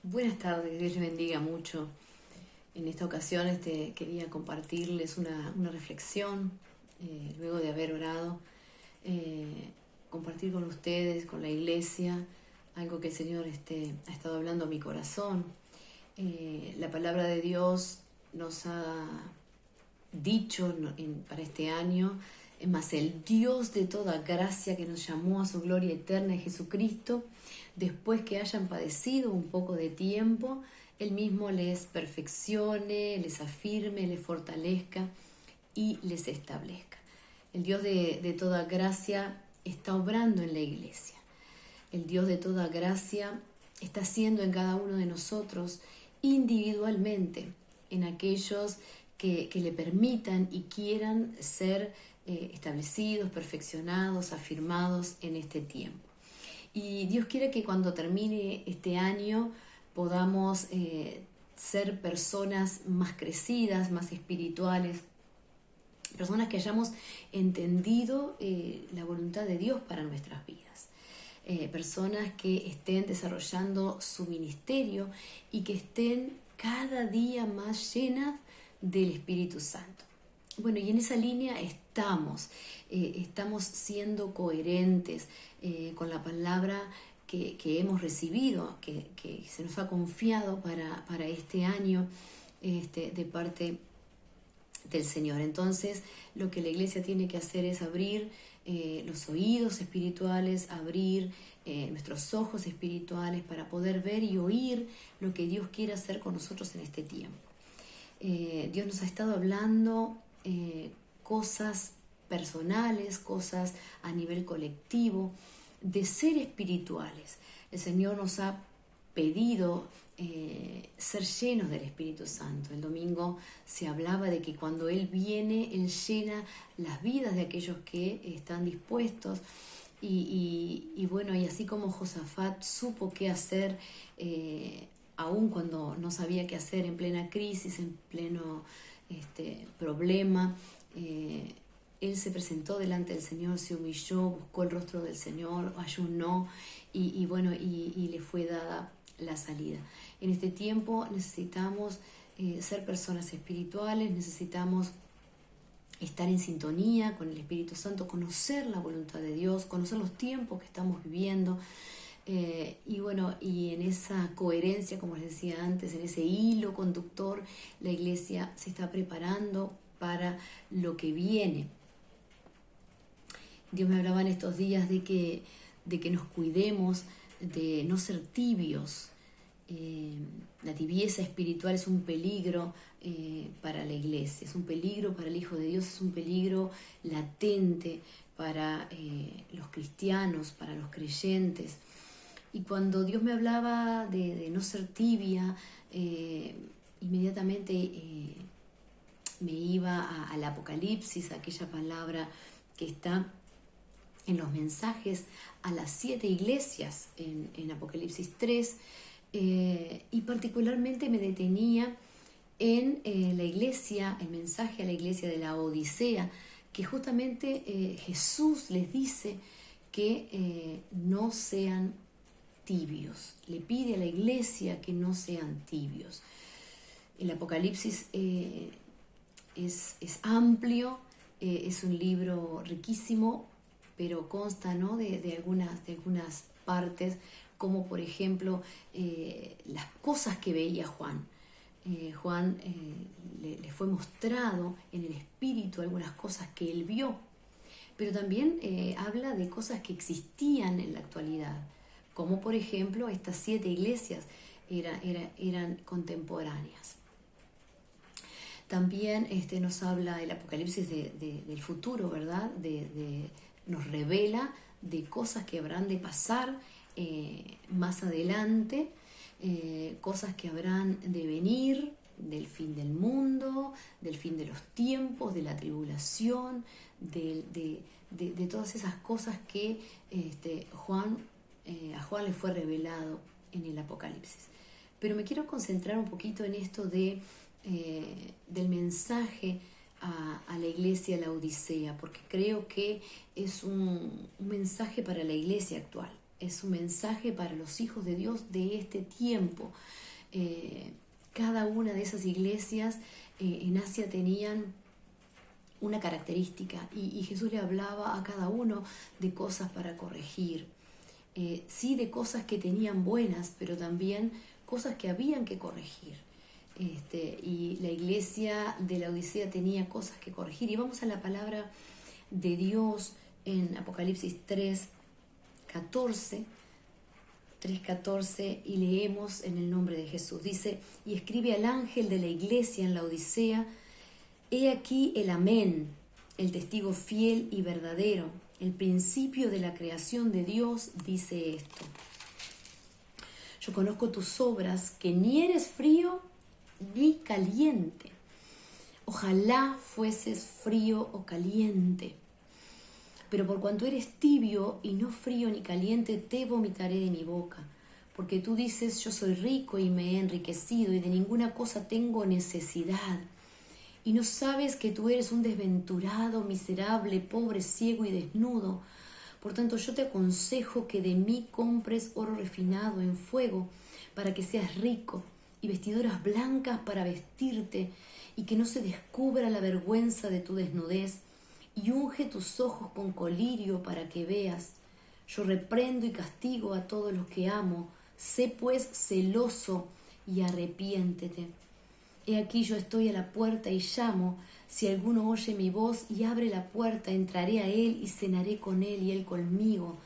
Buenas tardes, Dios les bendiga mucho. En esta ocasión quería compartirles una reflexión, luego de haber orado, compartir con ustedes, con la iglesia, algo que el Señor ha estado hablando a mi corazón. La palabra de Dios nos ha dicho para este año, más el Dios de toda gracia que nos llamó a su gloria eterna en Jesucristo, después que hayan padecido un poco de tiempo, Él mismo les perfeccione, les afirme, les fortalezca y les establezca. El Dios de toda gracia está obrando en la iglesia. El Dios de toda gracia está haciendo en cada uno de nosotros individualmente, en aquellos que le permitan y quieran ser establecidos, perfeccionados, afirmados en este tiempo. Y Dios quiere que cuando termine este año podamos ser personas más crecidas, más espirituales, personas que hayamos entendido la voluntad de Dios para nuestras vidas. Personas que estén desarrollando su ministerio y que estén cada día más llenas del Espíritu Santo. Bueno, y en esa línea estamos siendo coherentes con la palabra que hemos recibido, que se nos ha confiado para este año de parte del Señor. Entonces, lo que la iglesia tiene que hacer es abrir los oídos espirituales, abrir nuestros ojos espirituales para poder ver y oír lo que Dios quiere hacer con nosotros en este tiempo. Dios nos ha estado hablando cosas personales, cosas a nivel colectivo, de ser espirituales. El Señor nos ha pedido ser llenos del Espíritu Santo. El domingo se hablaba de que cuando Él viene, Él llena las vidas de aquellos que están dispuestos. Y bueno, y así como Josafat supo qué hacer, aun cuando no sabía qué hacer en plena crisis, en pleno problema, él se presentó delante del Señor, se humilló, buscó el rostro del Señor, ayunó y bueno, y le fue dada la salida. En este tiempo necesitamos ser personas espirituales, necesitamos estar en sintonía con el Espíritu Santo, conocer la voluntad de Dios, conocer los tiempos que estamos viviendo. Y bueno, y en esa coherencia, como les decía antes, en ese hilo conductor, la iglesia se está preparando para lo que viene. Dios me hablaba en estos días de que nos cuidemos de no ser tibios. La tibieza espiritual es un peligro para la iglesia, es un peligro para el Hijo de Dios, es un peligro latente para los cristianos, para los creyentes. Y cuando Dios me hablaba de no ser tibia, inmediatamente me iba al Apocalipsis, aquella palabra que está en los mensajes a las 7 iglesias en Apocalipsis 3, y particularmente me detenía en la iglesia, el mensaje a la iglesia de la Odisea, que justamente Jesús les dice que no sean tibios, le pide a la iglesia que no sean tibios. El Apocalipsis es amplio, es un libro riquísimo, pero consta, ¿no?, de algunas partes, como por ejemplo las cosas que veía Juan. Juan le fue mostrado en el espíritu algunas cosas que él vio, pero también habla de cosas que existían en la actualidad, como por ejemplo estas 7 iglesias eran contemporáneas. También nos habla el Apocalipsis del futuro, ¿verdad? Nos revela de cosas que habrán de pasar más adelante, cosas que habrán de venir, del fin del mundo, del fin de los tiempos, de la tribulación, de todas esas cosas que a Juan le fue revelado en el Apocalipsis. Pero me quiero concentrar un poquito en esto del mensaje a la iglesia, a la Odisea, porque creo que es un mensaje para la iglesia actual. es un mensaje para los hijos de Dios de este tiempo. Cada una de esas iglesias en Asia tenían una característica y Jesús le hablaba a cada uno de cosas para corregir. Sí, de cosas que tenían buenas, pero también cosas que habían que corregir. Y la iglesia de la Odisea tenía cosas que corregir. Y vamos a la palabra de Dios en Apocalipsis 3:14, y leemos en el nombre de Jesús. Dice: y escribe al ángel de la iglesia en la Odisea: he aquí el Amén, el testigo fiel y verdadero, el principio de la creación de Dios, dice esto: yo conozco tus obras, que ni eres frío ni caliente. Ojalá fueses frío o caliente. Pero por cuanto eres tibio y no frío ni caliente, te vomitaré de mi boca. Porque tú dices: yo soy rico y me he enriquecido y de ninguna cosa tengo necesidad. Y no sabes que tú eres un desventurado, miserable, pobre, ciego y desnudo. Por tanto, yo te aconsejo que de mí compres oro refinado en fuego, para que seas rico, y vestiduras blancas para vestirte, y que no se descubra la vergüenza de tu desnudez, y unge tus ojos con colirio para que veas. Yo reprendo y castigo a todos los que amo. Sé pues celoso y arrepiéntete. He aquí yo estoy a la puerta y llamo. Si alguno oye mi voz y abre la puerta, entraré a él y cenaré con él y él conmigo.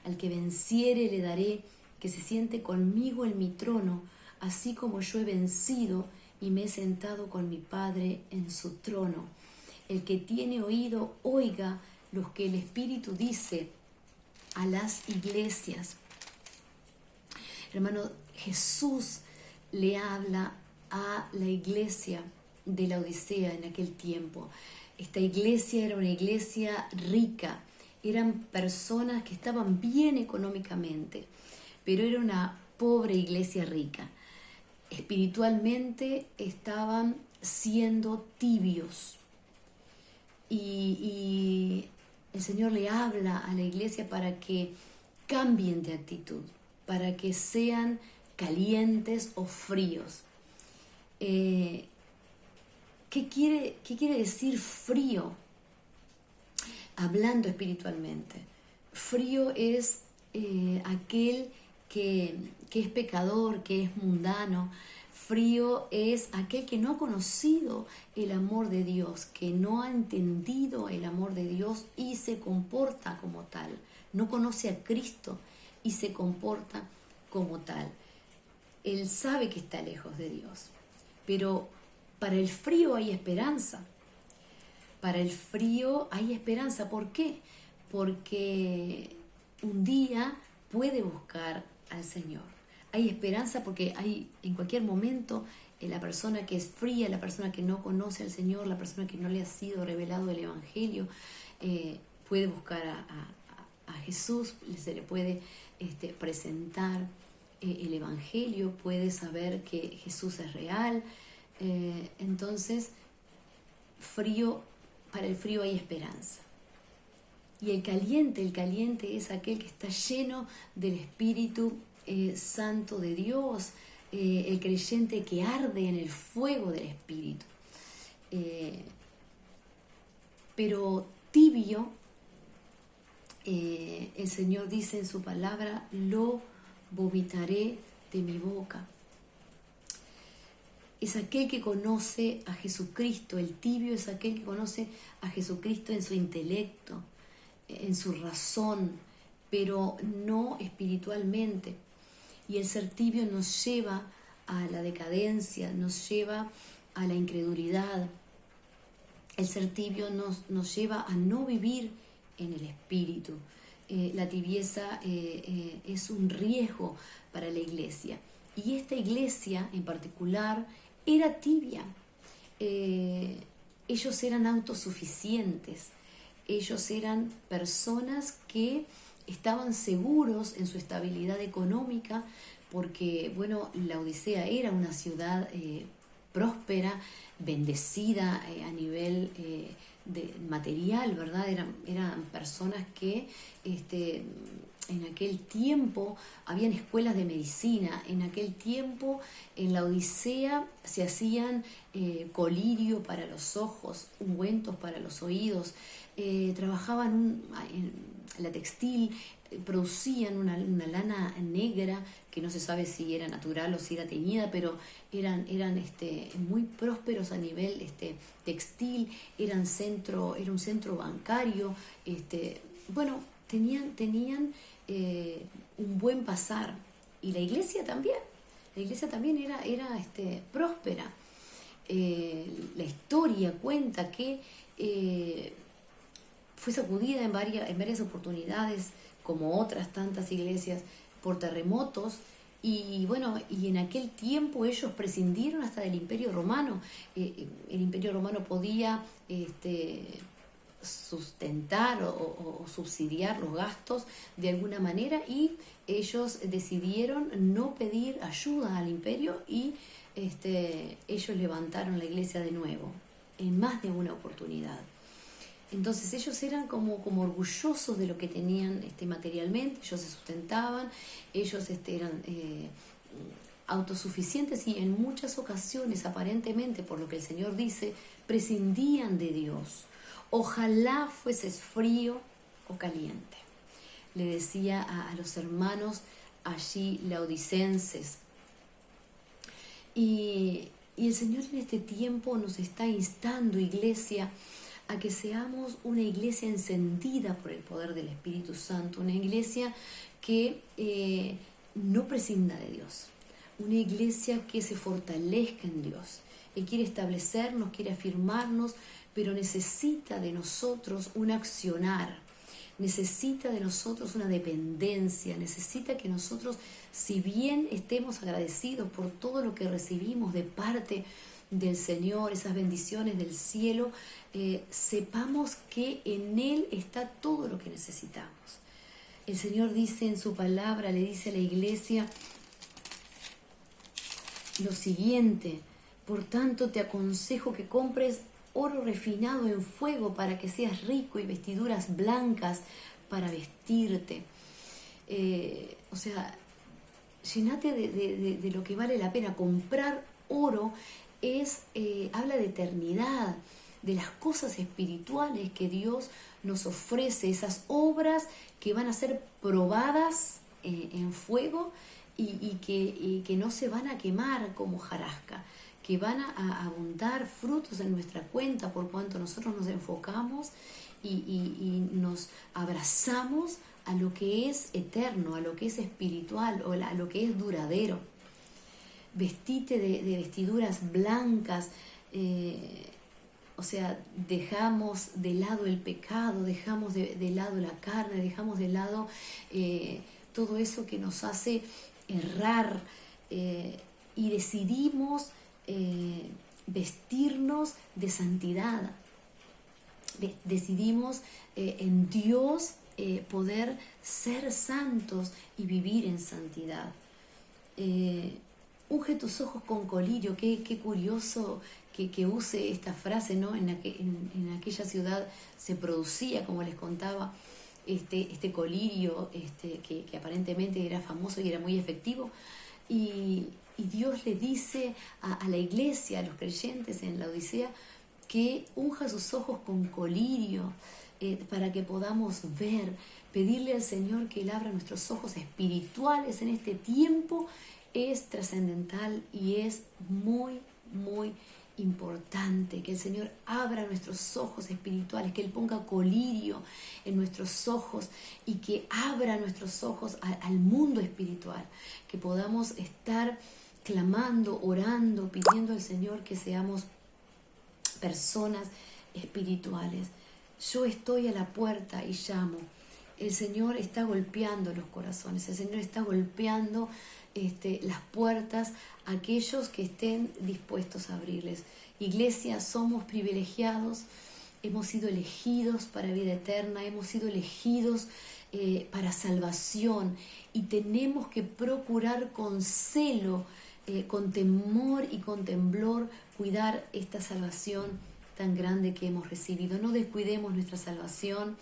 Al que venciere le daré que se siente conmigo en mi trono, así como yo he vencido y me he sentado con mi Padre en su trono. El que tiene oído, oiga lo que el Espíritu dice a las iglesias. Hermano, Jesús le habla a la iglesia de la Odisea en aquel tiempo. Esta iglesia era una iglesia rica, eran personas que estaban bien económicamente, pero era una pobre iglesia rica. Espiritualmente estaban siendo tibios. Y el Señor le habla a la iglesia para que cambien de actitud, para que sean calientes o fríos. ¿Qué quiere decir frío? Hablando espiritualmente. Frío es aquel que es pecador, que es mundano. Frío es aquel que no ha conocido el amor de Dios, que no ha entendido el amor de Dios y se comporta como tal. No conoce a Cristo y se comporta como tal. Él sabe que está lejos de Dios. Pero para el frío hay esperanza. Para el frío hay esperanza. ¿Por qué? Porque un día puede buscar al Señor. Hay esperanza porque hay en cualquier momento la persona que es fría, la persona que no conoce al Señor, la persona que no le ha sido revelado el Evangelio, puede buscar a Jesús, se le puede presentar el Evangelio, puede saber que Jesús es real. Entonces, para el frío hay esperanza. Y el caliente es aquel que está lleno del Espíritu Santo de Dios, el creyente que arde en el fuego del Espíritu. Pero tibio, el Señor dice en su palabra: lo vomitaré de mi boca. Es aquel que conoce a Jesucristo. El tibio es aquel que conoce a Jesucristo en su intelecto, en su razón, pero no espiritualmente. Y el ser tibio nos lleva a la decadencia, nos lleva a la incredulidad. El ser tibio nos lleva a no vivir en el Espíritu. La tibieza es un riesgo para la iglesia. Y esta iglesia en particular era tibia. Ellos eran autosuficientes. Ellos eran personas que estaban seguros en su estabilidad económica porque, bueno, la Odisea era una ciudad próspera, bendecida a nivel material, ¿verdad? Eran personas que en aquel tiempo habían escuelas de medicina, en aquel tiempo en la Odisea se hacían colirio para los ojos, ungüentos para los oídos, trabajaban en la textil, producían una lana negra que no se sabe si era natural o si era teñida, pero eran muy prósperos a nivel textil, era un centro bancario, bueno, tenían un buen pasar, y la iglesia también era próspera. La historia cuenta que fue sacudida en varias oportunidades, como otras tantas iglesias, por terremotos, y bueno, y en aquel tiempo ellos prescindieron hasta del Imperio Romano. El Imperio Romano podía sustentar o subsidiar los gastos de alguna manera, y ellos decidieron no pedir ayuda al imperio, y ellos levantaron la iglesia de nuevo en más de una oportunidad. Entonces ellos eran como orgullosos de lo que tenían materialmente, ellos se sustentaban, ellos eran autosuficientes, y en muchas ocasiones, aparentemente, por lo que el Señor dice, prescindían de Dios. Ojalá fueses frío o caliente, le decía a los hermanos allí laodicenses. Y el Señor en este tiempo nos está instando, iglesia, a que seamos una iglesia encendida por el poder del Espíritu Santo, una iglesia que no prescinda de Dios, una iglesia que se fortalezca en Dios. Él quiere establecernos, quiere afirmarnos, pero necesita de nosotros un accionar, necesita de nosotros una dependencia, necesita que nosotros, si bien estemos agradecidos por todo lo que recibimos de parte del Señor, esas bendiciones del cielo, sepamos que en Él está todo lo que necesitamos. El Señor dice en su palabra, le dice a la iglesia lo siguiente: por tanto te aconsejo que compres oro refinado en fuego para que seas rico, y vestiduras blancas para vestirte. O sea, llenate de lo que vale la pena. Comprar oro habla de eternidad, de las cosas espirituales que Dios nos ofrece, esas obras que van a ser probadas en fuego, y que no se van a quemar como hojarasca, que van a abundar frutos en nuestra cuenta, por cuanto nosotros nos enfocamos y nos abrazamos a lo que es eterno, a lo que es espiritual, o a lo que es duradero. Vestite de vestiduras blancas, o sea, dejamos de lado el pecado, dejamos de lado la carne, dejamos de lado todo eso que nos hace errar, y decidimos vestirnos de santidad. Decidimos en Dios poder ser santos y vivir en santidad. Unge tus ojos con colirio. Qué curioso que use esta frase, ¿no? En aquella ciudad se producía, como les contaba, este colirio que aparentemente era famoso y era muy efectivo. Y Dios le dice a la iglesia, a los creyentes en la Odisea, que unja sus ojos con colirio, para que podamos ver, pedirle al Señor que Él abra nuestros ojos espirituales en este tiempo. Es trascendental y es muy, muy importante que el Señor abra nuestros ojos espirituales, que Él ponga colirio en nuestros ojos, y que abra nuestros ojos al mundo espiritual, que podamos estar clamando, orando, pidiendo al Señor que seamos personas espirituales. Yo estoy a la puerta y llamo. El Señor está golpeando los corazones, el Señor está golpeando las puertas a aquellos que estén dispuestos a abrirles. Iglesia, somos privilegiados, hemos sido elegidos para vida eterna, hemos sido elegidos para salvación, y tenemos que procurar con celo, con temor y con temblor, cuidar esta salvación tan grande que hemos recibido. No descuidemos nuestra salvación,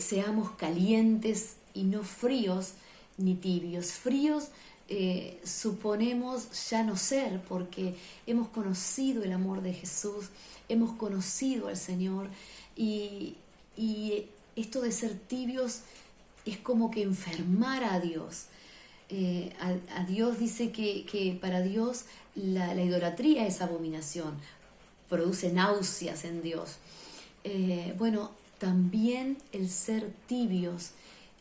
seamos calientes y no fríos ni tibios. Fríos suponemos ya no ser, porque hemos conocido el amor de Jesús, hemos conocido al Señor, y esto de ser tibios es como que enfermar a Dios. A Dios dice que para Dios la idolatría es abominación, produce náuseas en Dios. Bueno, también el ser tibios,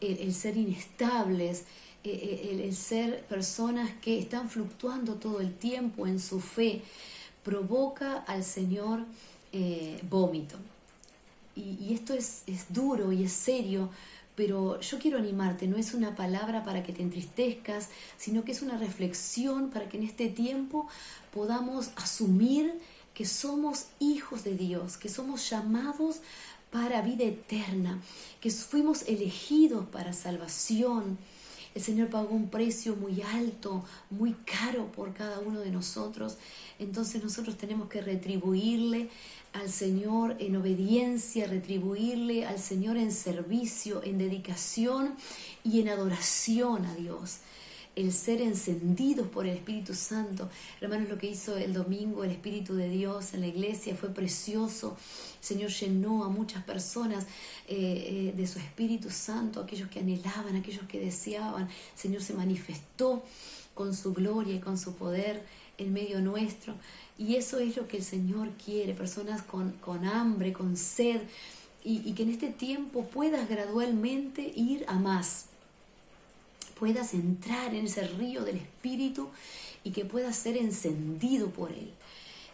el ser inestables, el ser personas que están fluctuando todo el tiempo en su fe, provoca al Señor vómito. Y esto es duro y es serio, pero yo quiero animarte, no es una palabra para que te entristezcas, sino que es una reflexión para que en este tiempo podamos asumir que somos hijos de Dios, que somos llamados para vida eterna, que fuimos elegidos para salvación. El Señor pagó un precio muy alto, muy caro por cada uno de nosotros. Entonces nosotros tenemos que retribuirle al Señor en obediencia, retribuirle al Señor en servicio, en dedicación y en adoración a Dios. El ser encendidos por el Espíritu Santo. Hermanos, lo que hizo el domingo el Espíritu de Dios en la iglesia fue precioso. El Señor llenó a muchas personas de su Espíritu Santo, aquellos que anhelaban, aquellos que deseaban. El Señor se manifestó con su gloria y con su poder en medio nuestro. Y eso es lo que el Señor quiere, personas con hambre, con sed, y que en este tiempo puedas gradualmente ir a más. Puedas entrar en ese río del Espíritu y que puedas ser encendido por Él.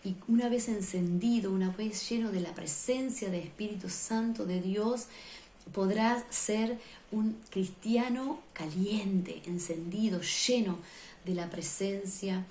Y una vez encendido, una vez lleno de la presencia del Espíritu Santo de Dios, podrás ser un cristiano caliente, encendido, lleno de la presencia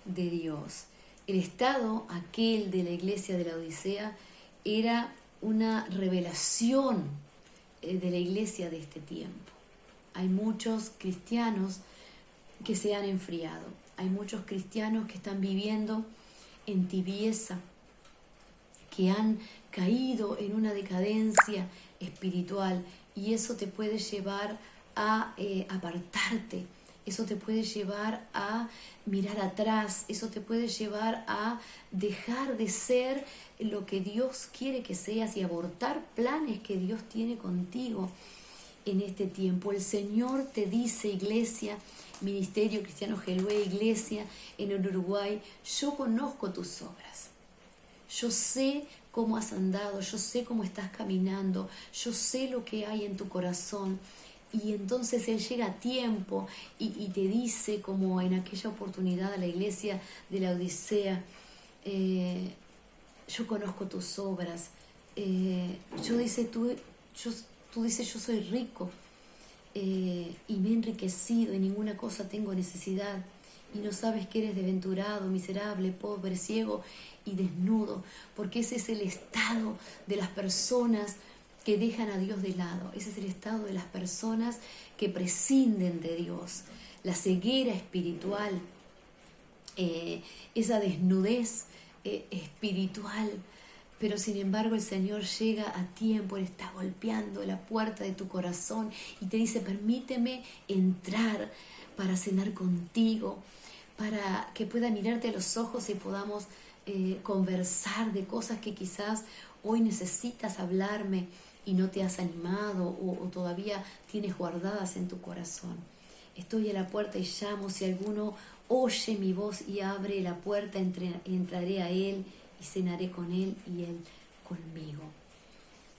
de Dios. El estado aquel de la iglesia de la Odisea era una revelación de la iglesia de este tiempo. Hay muchos cristianos que se han enfriado. Hay muchos cristianos que están viviendo en tibieza, que han caído en una decadencia espiritual, y eso te puede llevar a apartarte. Eso te puede llevar a mirar atrás. Eso te puede llevar a dejar de ser lo que Dios quiere que seas y abortar planes que Dios tiene contigo. En este tiempo el Señor te dice, iglesia, Ministerio Cristiano Gelué, iglesia en el Uruguay, yo conozco tus obras, yo sé cómo has andado, yo sé cómo estás caminando, yo sé lo que hay en tu corazón. Y entonces Él llega a tiempo y te dice, como en aquella oportunidad a la iglesia de la Odisea, yo conozco tus obras. Tú dices, yo soy rico y me he enriquecido, y ninguna cosa tengo necesidad, y no sabes que eres desventurado, miserable, pobre, ciego y desnudo, porque ese es el estado de las personas que dejan a Dios de lado. Ese es el estado de las personas que prescinden de Dios, la ceguera espiritual, esa desnudez espiritual. Pero sin embargo el Señor llega a tiempo, Él está golpeando la puerta de tu corazón y te dice, permíteme entrar para cenar contigo, para que pueda mirarte a los ojos y podamos conversar de cosas que quizás hoy necesitas hablarme y no te has animado o todavía tienes guardadas en tu corazón. Estoy a la puerta y llamo. Si alguno oye mi voz y abre la puerta, entraré a Él y cenaré con Él y Él conmigo.